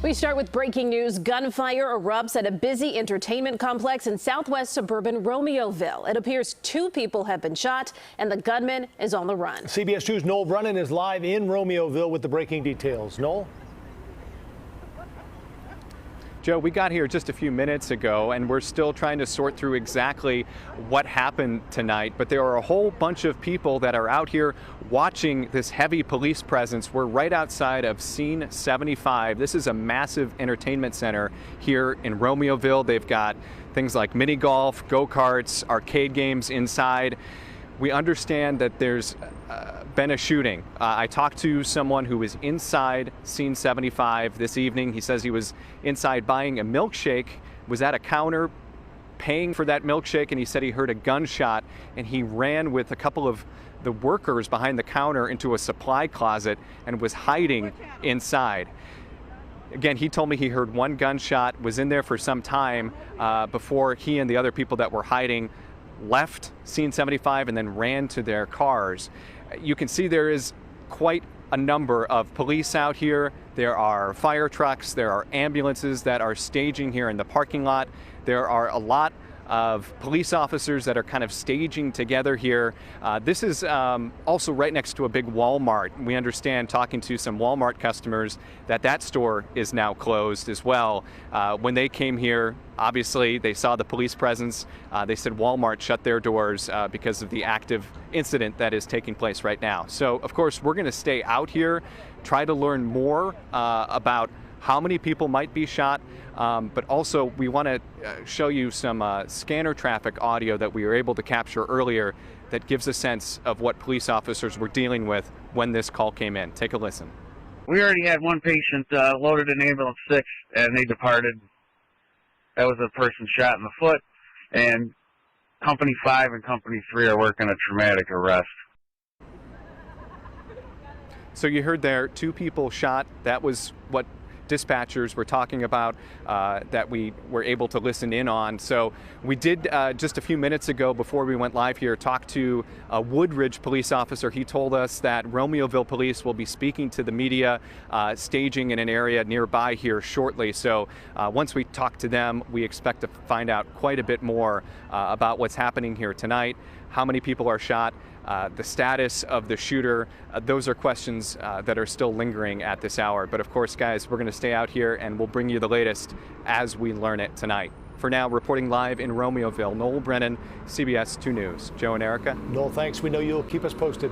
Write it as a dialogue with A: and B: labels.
A: We start with breaking news. Gunfire erupts at a busy entertainment complex in southwest suburban Romeoville. It appears 2 people have been shot and the gunman is on the run.
B: CBS 2's Noel Brennan is live in Romeoville with the breaking details. Noel?
C: Joe, we got here just a few minutes ago and we're still trying to sort through exactly what happened tonight. But there are a whole bunch of people that are out here watching this heavy police presence. We're right outside of Scene75. This is a massive entertainment center here in Romeoville. They've got things like mini golf, go-karts, arcade games inside. We understand that there's been a shooting. I talked to someone who was inside Scene75 this evening. He says he was inside buying a milkshake, was at a counter paying for that milkshake, and he said he heard a gunshot and he ran with a couple of the workers behind the counter into a supply closet and was hiding inside. Again, he told me he heard one gunshot, was in there for some time before he and the other people that were hiding left Scene75 and then ran to their cars. You can see there is quite a number of police out here. There are fire trucks, there are ambulances that are staging here in the parking lot. There are a lot of police officers that are kind of staging together here. This is also right next to a big Walmart. We understand, talking to some Walmart customers, that that store is now closed as well. When they came here, obviously they saw the police presence. They said Walmart shut their doors because of the active incident that is taking place right now. So of course we're going to stay out here, try to learn more about how many people might be shot, but also we want to show you some scanner traffic audio that we were able to capture earlier that gives a sense of what police officers were dealing with when this call came in. Take a listen.
D: We already had one patient loaded in ambulance 6 and they departed. That was a person shot in the foot, and company 5 and company 3 are working a traumatic arrest.
C: So you heard there, 2 people shot. That was what dispatchers were talking about that we were able to listen in on. So we did just a few minutes ago, before we went live here, talk to a Woodridge police officer. He told us that Romeoville police will be speaking to the media, staging in an area nearby here shortly. So once we talk to them, we expect to find out quite a bit more about what's happening here tonight, how many people are shot, the status of the shooter. Those are questions that are still lingering at this hour. But of course, guys, we're going to stay out here and we'll bring you the latest as we learn it tonight. For now, reporting live in Romeoville, Noel Brennan, CBS 2 News. Joe and Erica.
B: Noel, thanks. We know you'll keep us posted.